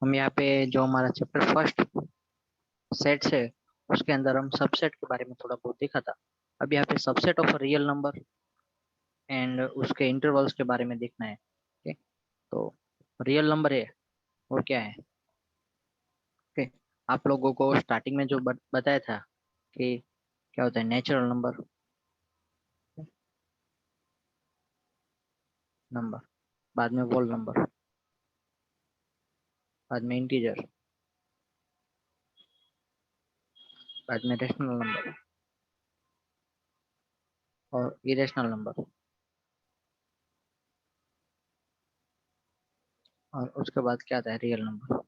हम यहाँ पे जो हमारा चैप्टर फर्स्ट सेट है उसके अंदर हम सबसेट के बारे में थोड़ा बहुत देखा था। अब यहाँ पे subset of real number and उसके इंटरवल्स के बारे में देखना है। ओके, तो रियल नंबर है वो क्या है। ओके, आप लोगों को स्टार्टिंग में जो बताया था कि क्या होता है नेचुरल नंबर, नंबर बाद में होल नंबर, बाद में इंटीजर, बाद में रेशनल नंबर और इरेशनल नंबर, और उसके बाद क्या आता है रियल नंबर।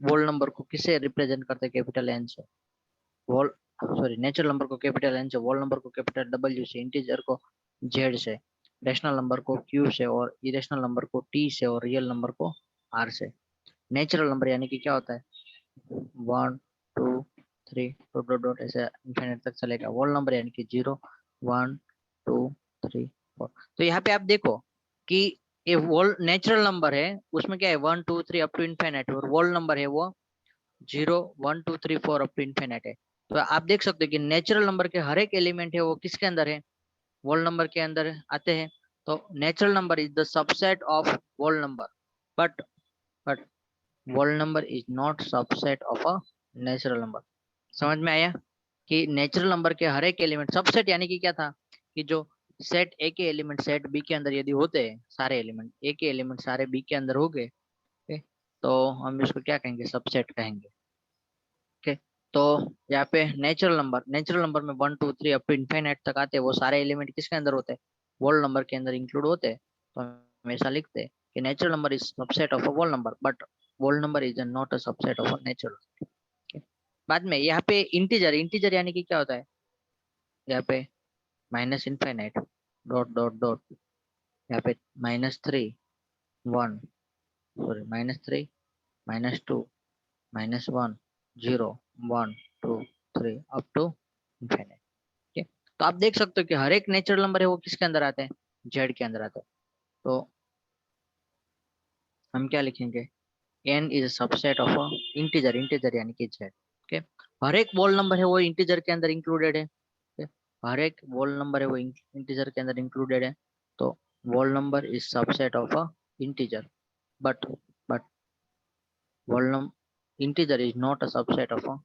होल नंबर को किससे रिप्रेजेंट करते हैं? कैपिटल एन से। होल सॉरी नेचुरल नंबर को कैपिटल एन से, होल नंबर को कैपिटल डब्ल्यू से, इंटीजर को जेड से, रेशनल नंबर को क्यू से और इरेशनल नंबर को टी से और रियल नंबर को आर से। नेचुरल नंबर यानी कि क्या होता है 1 2 3 डॉट डॉट डॉट ऐसे इंफिनिट तक चलेगा। होल नंबर यानी कि 0 1 2 3 4। तो यहाँ पे आप देखो कि ये होल नेचुरल नंबर है उसमें क्या है 1 2 3 अप टू इनफिनिट, और होल नंबर है वो 0 1 2 3 4 अप टू इनफिनिट है। तो आप देख सकते हो कि नेचुरल नंबर के हर एक एलिमेंट है वो किसके अंदर है? होल नंबर के अंदर आते हैं। तो natural number is the subset of whole number, but whole number is not subset of a natural number. समझ में आया कि नेचुरल नंबर के हर एक एलिमेंट सबसेट यानी कि क्या था कि जो सेट ए के एलिमेंट सेट बी के अंदर यदि होते हैं, सारे एलिमेंट ए के एलिमेंट सारे बी के अंदर हो गए, तो हम इसको क्या कहेंगे? सबसेट कहेंगे। ओके, तो यहाँ पे नेचुरल नंबर में 1 2 3 अप टू इनफाइनाइट तक आते हैं, वो सारे एलिमेंट किसके अंदर होते हैं? होल नंबर के अंदर इंक्लूड होते हैं। तो हम ऐसा लिखते हैं कि natural number is subset of a whole number, but whole number is not a subset of a natural. बाद में यहाँ पे इंटीजर, इंटीजर यानी कि क्या होता है? यहाँ पे minus infinite dot dot dot, यहाँ पे -3 1, सॉरी -3 -2 -1 0 1 2 3 अप टू इनफाइनाइट। ठीक है, तो आप देख सकते हो कि हर एक नेचुरल नंबर है वो किसके अंदर आते हैं? जेड के अंदर आते हैं। तो हम क्या लिखेंगे? N is subset of a integer, integer यानी कि जेड। ओके, हर एक होल नंबर है वो इंटीजर के अंदर इंक्लूडेड है। okay? हर एक होल नंबर है वो इंटीजर के अंदर इंक्लूडेड है। तो whole number is subset of a integer, but but whole number integer is not a subset of a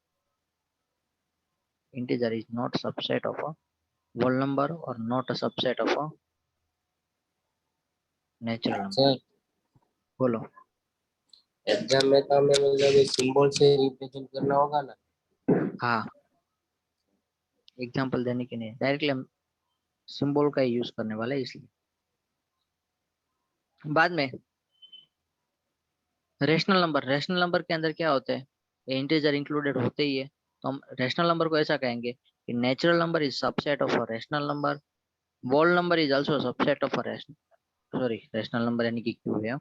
integer is not subset of a whole number or not a subset of a natural number। Sir बोलो। Exam में तो हमें मतलब ये symbol से represent करना होगा ना। हाँ, एग्जाम्पल देने के लिए डायरेक्टली हम सिंबल का यूज करने वाले हैं, इसलिए बाद में रेशनल नंबर के अंदर क्या होते हैं? इंटीजर इंक्लूडेड होते ही है। तो हम रेशनल नंबर को ऐसा कहेंगे कि natural number is subset of a rational number, whole number is also subset of a rational, sorry rational number यानी कि क्यू है,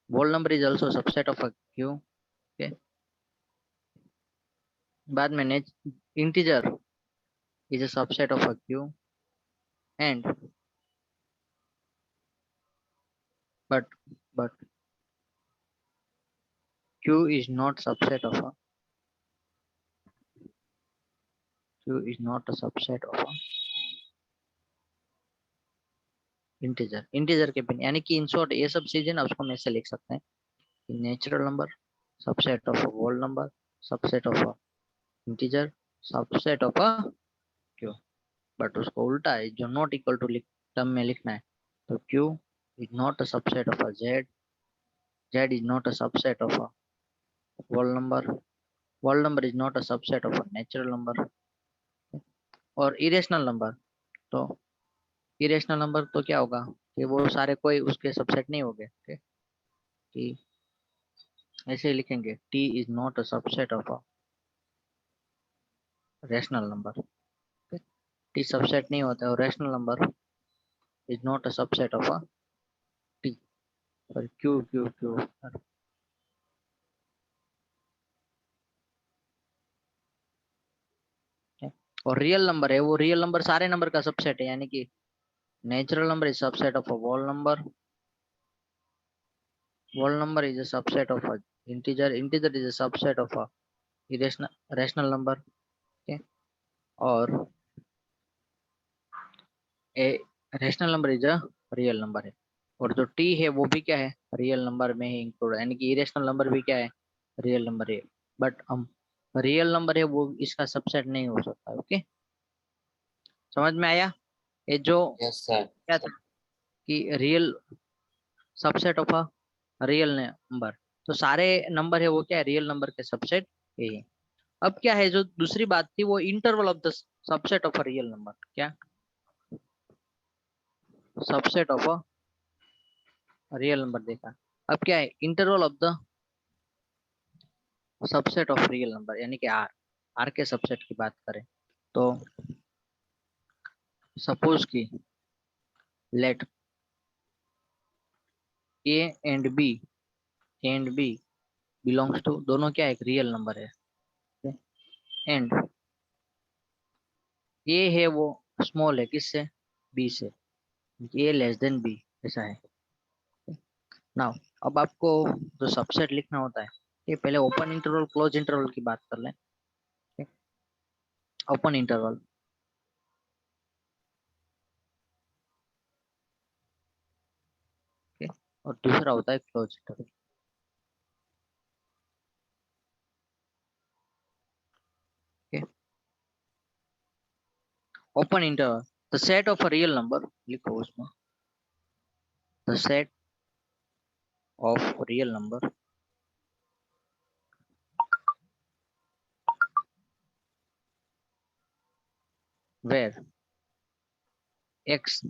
whole number is also subset of a Q. Okay, बाद में integer is a subset of a Q, and but but Q is not subset of a Q is not a subset of a integer, integer के बिना यानी कि in short ये सब चीजें ना उसको हम ऐसे लिख सकते हैं कि natural number subset of a whole number subset of a integer subset of a Q. But उसको उल्टा है, जो नॉट इक्वल टू टर्म में लिखना है। तो Q is not a subset of a Z, Z is not a subset of a whole number is not a subset of a natural number. और irrational number, तो irrational number तो क्या होगा कि वो सारे कोई उसके सबसेट नहीं हो गए। कि ऐसे ही लिखेंगे T is not a subset of a rational number. T subset नहीं होता है और rational number is not a subset of a T, sorry Q Q Q. और रियल नंबर है वो रियल नंबर सारे नंबर का सबसेट है, यानी कि natural number is subset of a whole number, whole number is a subset of a integer. Integer is a subset of a irrational rational number. Okay, और a rational number is a real number है, और जो T है वो भी क्या है, real number में ही इंक्लूड है, यानी कि इरेशनल नंबर भी क्या है, रियल नंबर है। बट हम रियल नंबर है वो इसका सबसेट नहीं हो सकता। ओके, समझ में आया? ये जो यस सर। क्या था कि real subset of a real number, तो सारे नंबर है वो क्या है, रियल नंबर के सबसेट है। अब क्या है, जो दूसरी बात थी वो interval of the subset of a real number, क्या subset of a real number देखा। अब क्या है, interval of the subset of real number, यानी कि आर, आर के सबसेट की बात करें तो सपोज कि let a and B belongs to, दोनों क्या एक रियल नंबर है, एंड ए है वो स्मॉल है किससे, बी से, ए लेस देन बी, ऐसा है। नाउ अब आपको जो सबसेट लिखना होता है, ये पहले ओपन इंटरवल क्लोज इंटरवल की बात कर लें। ओपन इंटरवल, और दूसरा होता है close interval. Open interval, the set of a real number, लिखो उसमें the set of real number where x,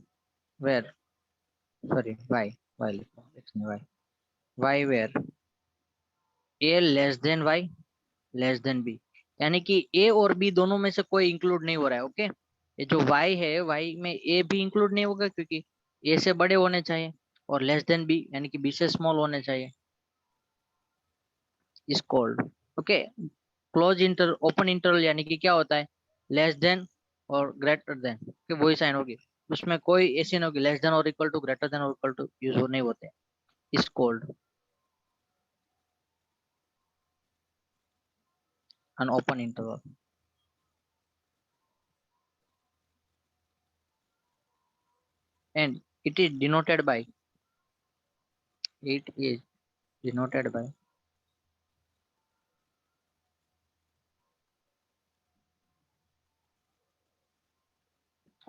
where sorry y लिखो, x नहीं y where a less than y less than b, यानी कि a और b दोनों में से कोई इंक्लूड नहीं हो रहा है। ओके, ये जो y है, y में a भी इंक्लूड नहीं होगा क्योंकि a से बड़े होने चाहिए, और लेस देन b यानी कि b से स्मॉल होने चाहिए, is called. Okay, close inter open interval यानी कि क्या होता है, लेस देन और ग्रेटर देन कि वही साइन होगी, उसमें कोई ऐसी नहीं होगी लेस देन और इक्वल टू, ग्रेटर देन और इक्वल टू यूज नहीं होते, is called an open interval, and it is denoted by, it is denoted by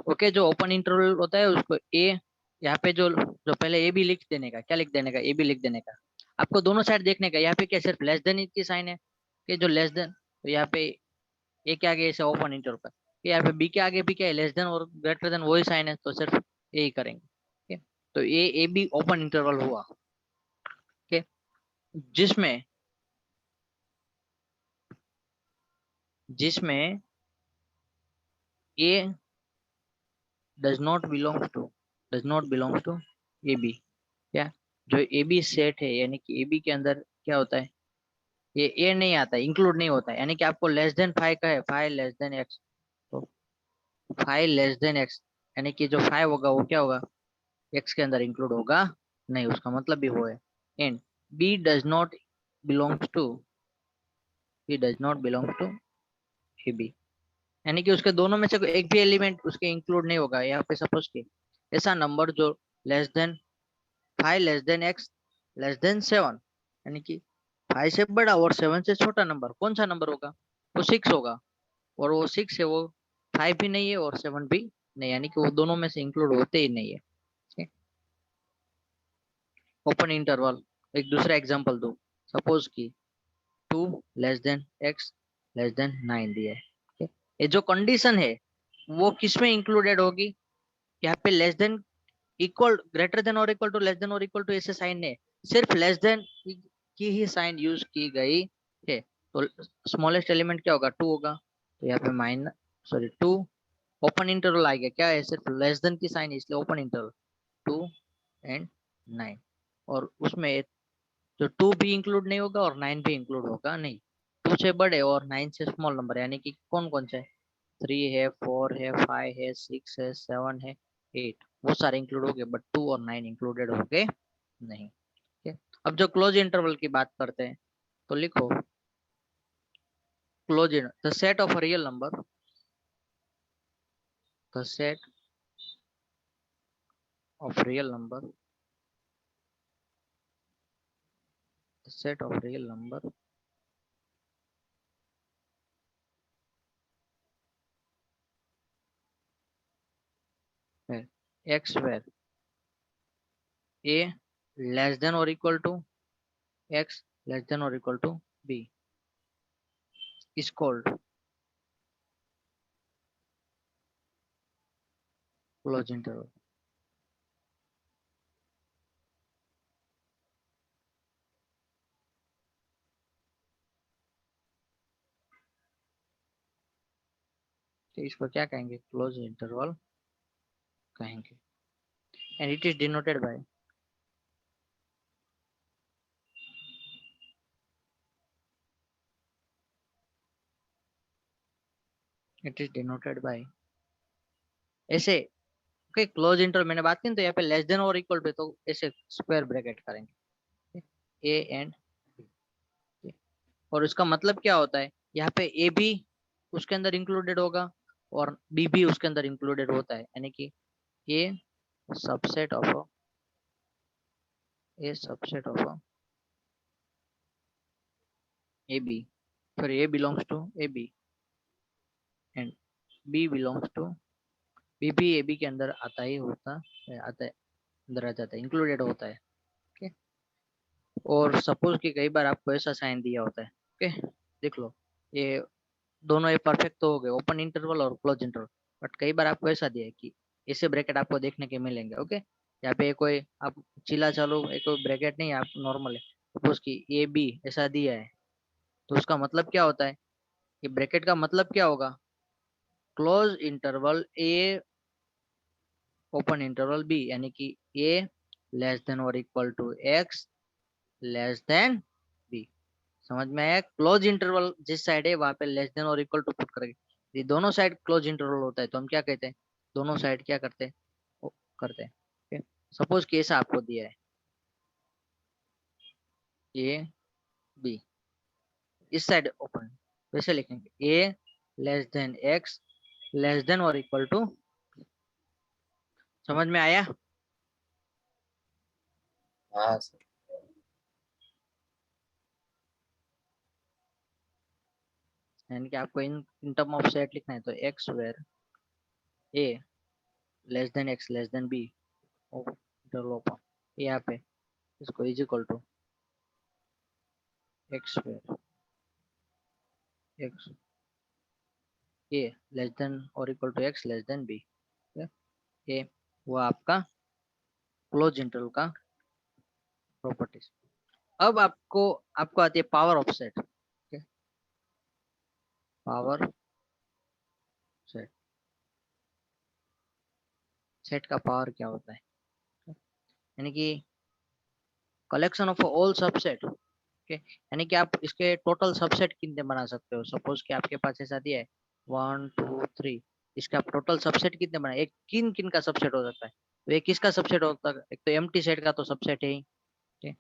okay, जो ओपन इंटरवल होता है उसको ए, यहाँ पे जो पहले ए बी लिख देने का, क्या लिख देने का, ए बी लिख देने का, आपको दोनों साइड देखने का, यहाँ पे क्या सिर्फ लेस देन की साइन है कि जो लेस देन, तो यहाँ पे ए के आगे ऐसे ओपन इंटरवल का, यहाँ पे बी के आगे भी क्या है, लेस देन और ग्रेटर देन वही साइन है, तो सिर्फ ए ही करेंगे। ठीक है, तो ए बी ओपन इंटरवल हुआ। ठीक है, जिसमें जिसमें A does not belong to A B, क्या, जो ए बी सेट है यानी कि ए बी के अंदर क्या होता है, ये ए नहीं आता, इंक्लूड नहीं होता है, यानी कि आपको लेस देन 5 का है, 5 लेस देन एक्स, तो 5 लेस देन एक्स, यानी कि जो 5 होगा वो क्या होगा, एक्स के अंदर इंक्लूड होगा नहीं, उसका मतलब भी वो है। And b does not belongs to, b does not belong to A b, यानी कि उसके दोनों में से कोई एक भी एलिमेंट उसके इंक्लूड नहीं होगा। यहाँ पे सपोज कि ऐसा नंबर जो less than 5 less than X less then 7, यानी कि 5 से बड़ा और 7 से छोटा नंबर कौन सा नंबर होगा, वो 6 होगा, और वो 6 है वो 5 भी नहीं है और 7 भी नहीं, यानी कि वो दोनों में से इंक्लूड होते ही नहीं है। ओपन इंटरवल, एक दूसरा एग्जांपल दो, सपोज कि 2 less than X less then 9 दिया है। ठीक है? ये जो कंडीशन है वो किस में इंक्लूडेड होगी, यहाँ पे less than equal greater than और इक्वल टू, लेस देन और इक्वल टू ऐसे साइन है, सिर्फ लेस देन की ही साइन यूज की गई है, तो स्मॉलेस्ट एलिमेंट क्या होगा, 2 होगा, तो यहाँ पे माइनस सॉरी 2, ओपन इंटरवल आ गया, क्या है, सिर्फ लेस देन की साइन है इसलिए ओपन इंटरवल 2 एंड 9, और उसमें जो 2 भी इंक्लूड नहीं होगा और 9 भी इंक्लूड होगा नहीं, 2 से बड़े और 9 से स्मॉल नंबर, यानी कि कौन कौन से है, 3 है, 4 है, 5 है, 6 है, 7 है, 8, वो सारे इंक्लूड हो गए, बट 2 और 9 इंक्लूडेड हो गए नहीं। ठीक है, अब जो क्लोज इंटरवल की बात करते हैं तो लिखो close the set of real number, the set of real number, the set of real number x where a less than or equal to x less than or equal to b is called closed interval. तो इसको क्या कहेंगे? Close interval कहेंगे and it is denoted by ऐसे। Okay close interval मैंने बात की ना, तो यहाँ पे लेस देन और इक्वल टू, तो ऐसे स्क्वायर ब्रैकेट करेंगे ए एंड बी, और उसका मतलब क्या होता है, यहाँ पे ए भी उसके अंदर इंक्लूडेड होगा और बी भी उसके अंदर इंक्लूडेड होता है, यानी कि A subset of A B, फिर A belongs to A B and B belongs to B भी ए बी के अंदर आता ही होता है, आता है, अंदर आ जाता है, इंक्लूडेड होता है। ओके, और सपोज कि कई बार आपको ऐसा साइन दिया होता है, ओके देख लो, ये दोनों ये परफेक्ट तो हो गए, ओपन इंटरवल और क्लोज इंटरवल, बट कई बार आपको ऐसा दिया है कि ऐसे ब्रैकेट आपको देखने के मिलेंगे। ओके, यहाँ पे कोई आप चिल्ला चालू एक कोई ब्रैकेट नहीं, आप नॉर्मल है, सपोज कि ए बी ऐसा दिया है, तो उसका मतलब क्या होता है, ये ब्रैकेट का मतलब क्या होगा, close interval a open interval b, यानी कि ए लेस देन और equal to x less than b. समझ में आया? क्लोज इंटरवल जिस साइड है वहां पे लेस देन और इक्वल टू पुट करेंगे, ये दोनों साइड क्लोज इंटरवल होता है तो हम क्या कहते हैं, दोनों साइड क्या करते हैं, वो करते हैं। सपोज कि ऐसा आपको दिया है ए बी, इस साइड ओपन, वैसे लिखेंगे A less than X less than और इक्वल टू। समझ में आया? हाँ सर। यानी कि आपको इन टर्म ऑफ सेट लिखना है, तो X where A less than X less than B interval open, यहाँ पे इसको is equal to X where X A less than और equal to x less than B, ये वो आपका क्लोज इंटरवल का प्रॉपर्टीज। अब आपको आपको आती है power of set. Power set, set का पावर क्या होता है, यानी कि collection of all subset. Okay, यानी कि आप इसके टोटल सबसेट कितने बना सकते हो, सपोज कि आपके पास ऐसा दिया है 1 2 3, इसका आप टोटल सबसेट कितने बना, एक किन किन का सबसेट हो सकता है, तो एक किसका सबसेट होता है, एक तो एम्प्टी सेट का तो सबसेट है ही, ठीक है?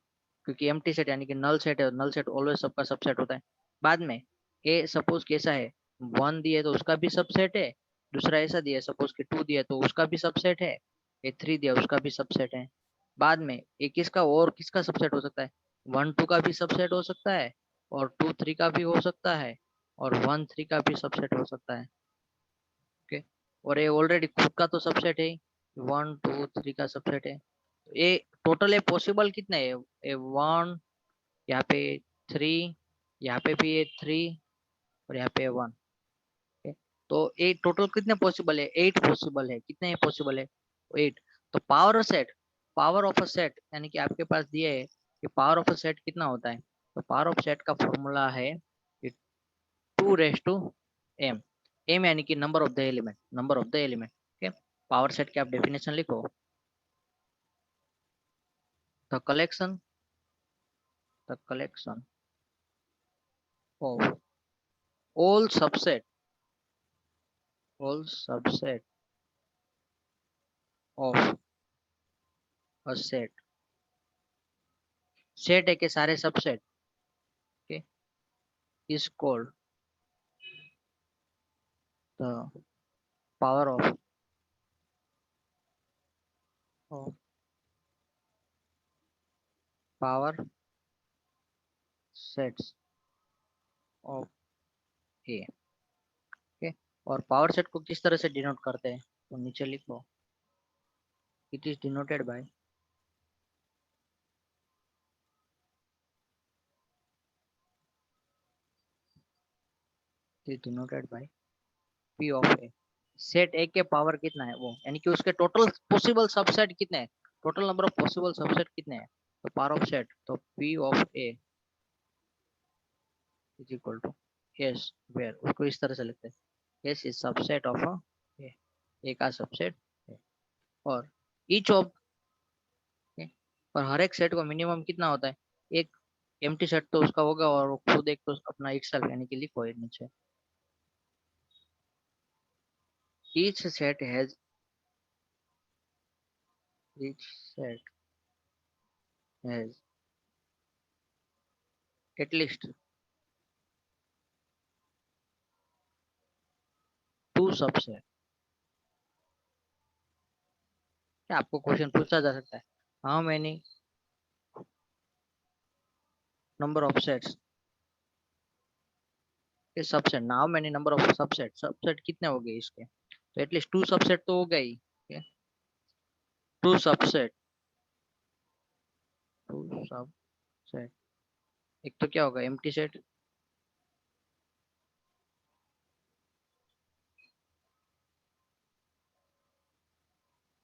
क्योंकि एम्प्टी सेट यानी कि नल सेट है, नल सेट ऑलवेज सबका सबसेट होता है। बाद में ए सपोज कैसा है, 1 दिए तो उसका भी सबसेट है, दूसरा ऐसा दिया सपोज कि 2 दिया तो उसका भी सबसेट है, ए 3 दिया उसका भी सबसेट है। बाद में ए किसका और किसका सबसेट हो सकता है, 1 2 का भी सबसेट हो सकता है, और 2 3 का भी हो सकता है, और 1 3 का भी सबसेट हो सकता है। ओके, और ये ऑलरेडी खुद का तो सबसेट है, 1 2 3 का सबसेट है, तो ये टोटल है पॉसिबल कितना है, ए 1, यहाँ पे 3, यहाँ पे भी ये 3, और यहाँ पे 1। तो 8 टोटल कितने पॉसिबल है, 8 पॉसिबल है, कितने पॉसिबल है, 8। तो power set, power of a set यानी कि आपके पास दिए है कि पावर ऑफ अ सेट कितना होता है, तो पावर ऑफ सेट का फॉर्मूला है 2 raised to m, m यानी कि number of the element, number of the element. Okay, power set की आप डेफिनेशन लिखो, the collection of all subset of a set set ए के सारे subset okay, is called the power of power sets of A okay? और power set को किस तरह से डिनोट करते हैं तो नीचे लिखो it is denoted by P of A। Set ए के पावर कितना है वो यानी कि उसके टोटल पॉसिबल सबसेट कितने हैं, total number of possible subset कितने हैं तो पावर ऑफ सेट तो P of A is equal to s where उसको इस तरह से लिखते हैं s is subset of a का सबसेट है और ईच ऑफ और हर एक सेट को मिनिमम कितना होता है एक एम्प्टी सेट तो उसका होगा और वो खुद एक तो अपना इटसेल्फ यानी कि लिखो ये नीचे each set has each set has at least two subset। क्या आपको क्वेश्चन पूछा जा सकता है how many number of sets ये subset now many number of subset subset कितने हो गए इसके तो एटलीस्ट टू सबसेट तो हो गई टू सबसेट टू सबसेट एक तो क्या होगा एम्प्टी सेट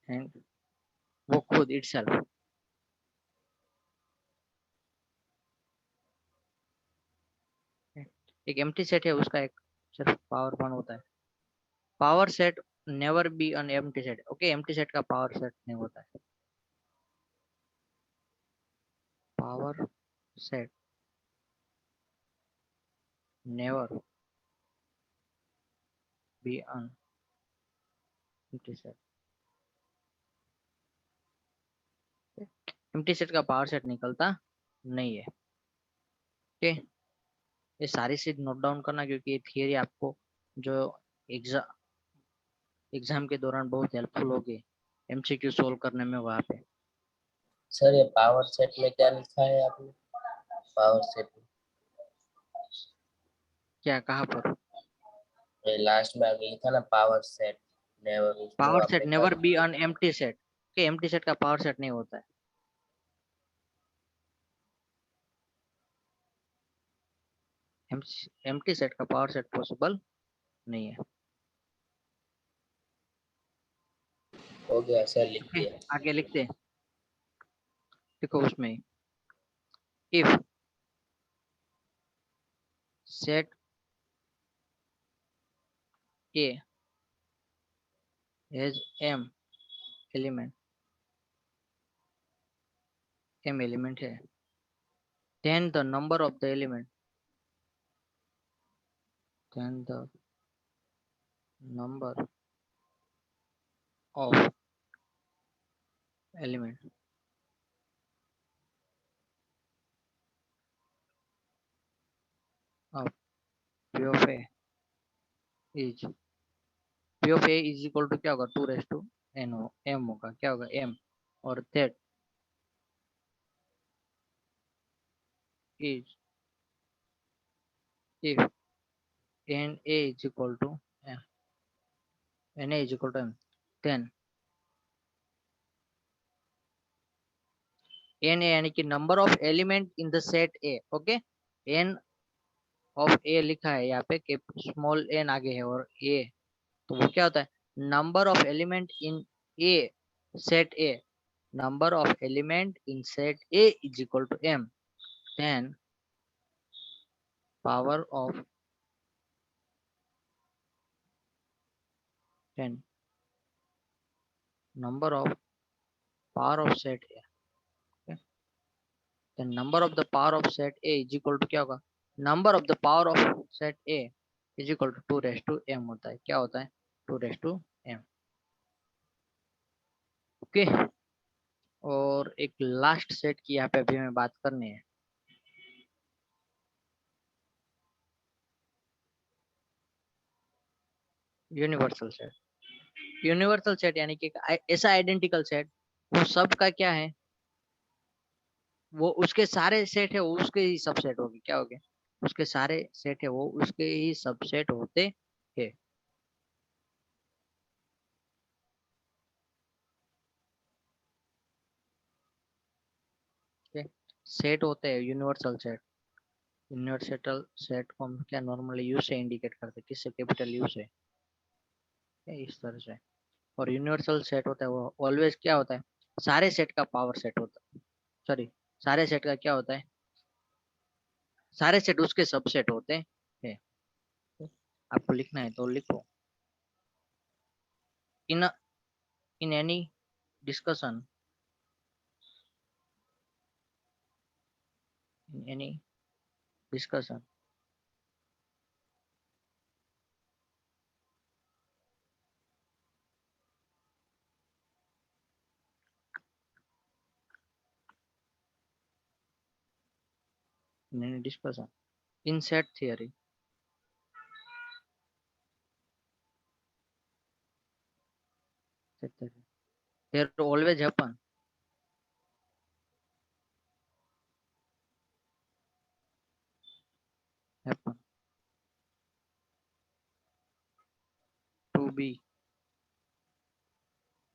एंड वो खुद इटसेल्फ एक एम्प्टी सेट है उसका एक सिर्फ पावर वन होता है power set never be an empty set okay empty set का पावर सेट नहीं होता है power set never be an empty set empty set का पावर सेट निकलता नहीं है ओके ये सारी चीज नोट डाउन करना क्योंकि ये थियरी आपको जो एग्जाम के दौरान बहुत हेल्पफुल होगी एमसीक्यू सोल्व करने में वहां पे सर ये पावर सेट में क्या लिखा है आपने? पावर सेट क्या कहाँ पर में लास्ट में आगे लिखा ना पावर सेट नेवर वो पावर सेट आपने क्या नेवर बी लिखा? अन एम्प्टी सेट कि एम्प्टी सेट का पावर सेट नहीं होता है एम्प्टी सेट का पावर सेट पॉसिबल नहीं है हो गया सर, लिख ओके दिया। आगे लिखते हैं देखो उसमें if set a has element m element है then the number of the element then the number of element of P of A is P of A is equal to क्या होगा 2 raised to n हो m होगा क्या होगा m और that is if n A is equal to m n A is equal to m then n A यानी कि number of element in the set A okay n of A लिखा है यहाँ पे कि स्मॉल n आगे है और A तो वो क्या होता है number of element in A set A number of element in set A is equal to m then power of 10 number of power of set A okay? then number of the power of set A is equal to क्या होगा number of the power of set A is equal to 2 raised to m होता है क्या होता है 2 raised to m okay और एक last set की यहाँ पे अभी हमें बात करनी है। Universal set. यूनिवर्सल सेट यानी कि ऐसा आइडेंटिकल सेट वो सब का क्या है, वो उसके सारे सेट है वो उसके ही सबसेट होगी, क्या होगे, उसके सारे सेट है वो उसके ही सबसेट होते हैं। सेट होते हैं यूनिवर्सल सेट। यूनिवर्सल सेट को हम क्या नॉर्मली यू से इंडिकेट करते हैं, किससे, कैपिटल यू से, इस तरह से। और यूनिवर्सल सेट होता है वो ऑलवेज क्या होता है, सारे सेट का पावर सेट होता है, सॉरी, सारे सेट का क्या होता है, सारे सेट उसके सबसेट होते हैं। आपको लिखना है तो लिखो। In in any discussion, in any discussion, in any discussion in set theory, there always happen to be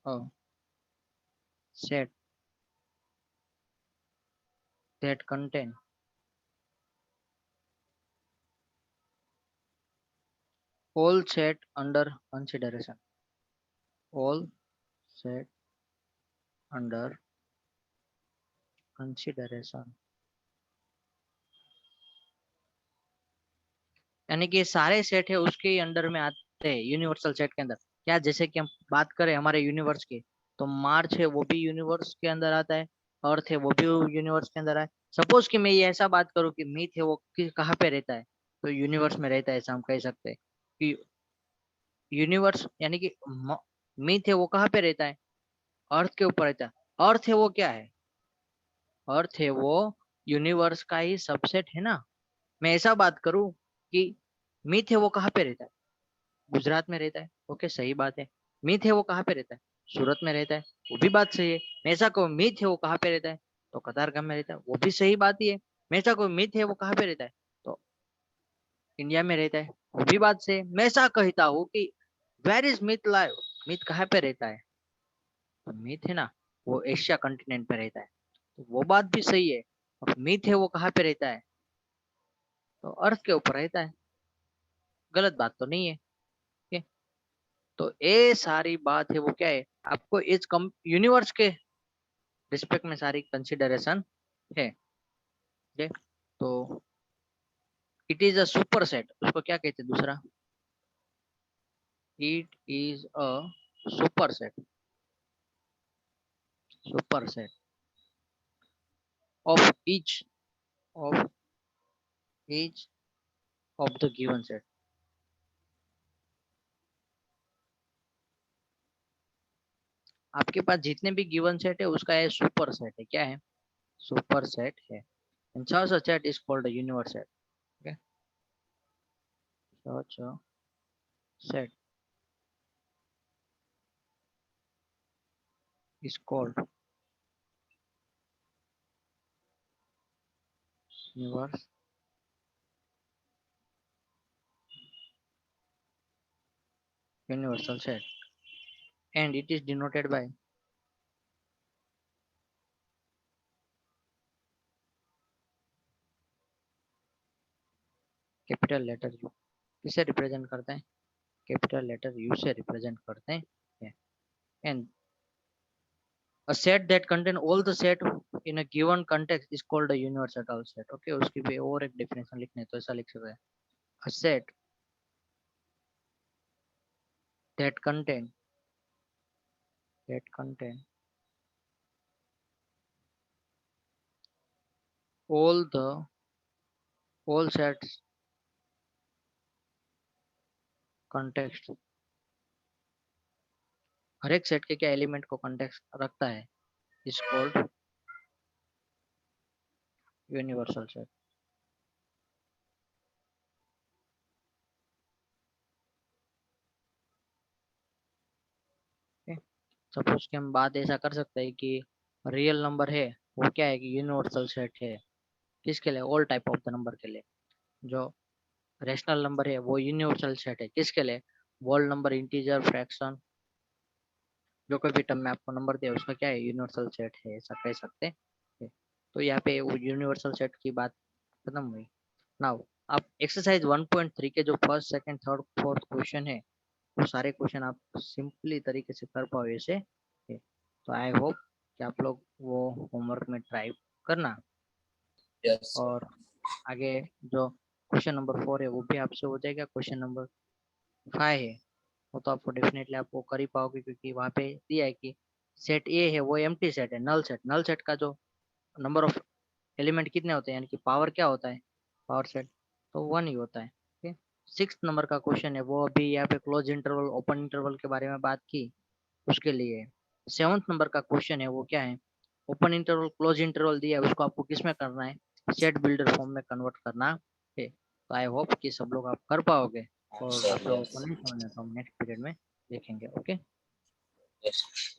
a set that contain all set under consideration, all set under consideration, यानी कि सारे सेट है उसके ही under में आते हैं universal set के अंदर। क्या, जैसे कि हम बात करें हमारे यूनिवर्स की, तो मार्च है वो भी यूनिवर्स के अंदर आता है, अर्थ है वो भी यूनिवर्स के अंदर है। सपोज कि मैं ये ऐसा बात करूं कि मीथ है वो कहाँ पे रहता है, तो यूनिवर्स में रहता है, ऐसा हम कह सकते हैं कि यूनिवर्स यानी कि मीथ है वो कहाँ पे रहता है, अर्थ के ऊपर रहता है। अर्थ है वो क्या है, अर्थ है वो यूनिवर्स का ही सबसेट है ना। मैं ऐसा बात करूं कि मीथ है वो कहाँ पे रहता है, गुजरात में रहता है, ओके सही बात है। मीथ है वो कहाँ पे रहता है, सूरत में रहता है, वो भी बात सही है। मैं ऐसा कहूँ मीथ है वो कहाँ पे रहता है, तो कतारगाम में रहता है, वो भी सही बात ही है। मैं ऐसा कहूँ मीथ है वो कहाँ पे रहता है, तो इंडिया में रहता है, वो भी बात सही है। मैं ऐसा कहता हूँ कि where is myth live, myth कहाँ पे रहता है, तो मीथ है ना वो एशिया कंटिनेंट पे रहता है, तो वो बात भी सही है। और मीथ है वो कहाँ पे रहता है, तो अर्थ के ऊपर रहता है, गलत बात तो नहीं है। ठीक है? तो ये सारी बात है वो क्या है, आपको इस कम यूनिवर्स के रिस्पेक्ट में सारी कंसिडरेशन है। ठीक है? तो it is a super set, उसको क्या कहते हैं दूसरा, it is a super set, super set of of each of the given set. आपके पास जितने भी गिवन सेट है उसका ये सुपर सेट है, क्या है, सुपर सेट है। and such a set is called a universe set. Okay, such a set is called universe universal set, and it is denoted by capital letter U. किसे represent करते हैं, capital letter U से represent करते हैं। And a set that contain all the set in a given context is called a universal set। Okay, उसकी भी और एक डेफिनेशन लिखने तो ऐसा लिख सकते हैं, a set that contain all the all sets context, हर एक सेट के क्या एलिमेंट को कॉन्टेक्स्ट रखता है, is called universal set. Suppose कि हम बात ऐसा कर सकते हैं कि रियल नंबर है वो क्या है कि यूनिवर्सल सेट है किसके लिए, all type of the number के लिए। जो रेशनल नंबर है वो यूनिवर्सल सेट है किसके लिए, होल नंबर, इंटीजर, फ्रैक्शन, जो कोई भी टर्म में आपको नंबर दिया उसका क्या है, यूनिवर्सल सेट है, ऐसा कह सकते हैं। तो यहाँ पे वो यूनिवर्सल सेट की बात खत्म हुई। नाउ आप एक्सरसाइज 1.3 के जो first, second, third, fourth question है वो सारे क्वेश्चन आप सिंपली तरीके से कर पाओ ऐसे है। तो आई होप कि आप लोग वो होमवर्क में ट्राई करना। यस और आगे जो क्वेश्चन नंबर 4 है वो भी आपसे हो जाएगा, क्वेश्चन नंबर 5 है वो तो आपको डेफिनेटली आपको कर ही पाओगे क्योंकि वहाँ पे दिया है कि सेट ए है वो एम्प्टी सेट है, नल सेट। नल सेट का जो नंबर ऑफ एलिमेंट कितने होते हैं यानी कि पावर क्या होता है, पावर सेट तो 1 ही होता है। ठीक है। 6 नंबर का क्वेश्चन है वो अभी यहाँ पे क्लोज इंटरवल, ओपन इंटरवल के बारे में बात की उसके लिए। 7th नंबर का क्वेश्चन है वो क्या है, ओपन इंटरवल, क्लोज इंटरवल दिया है उसको आपको किस में करना है, सेट बिल्डर फॉर्म में कन्वर्ट करना है। तो आई होप कि सब लोग आप कर पाओगे। और सर आप लोगों यस को नहीं समझना तो हम नेक्स्ट पीरियड में देखेंगे। ओके। यस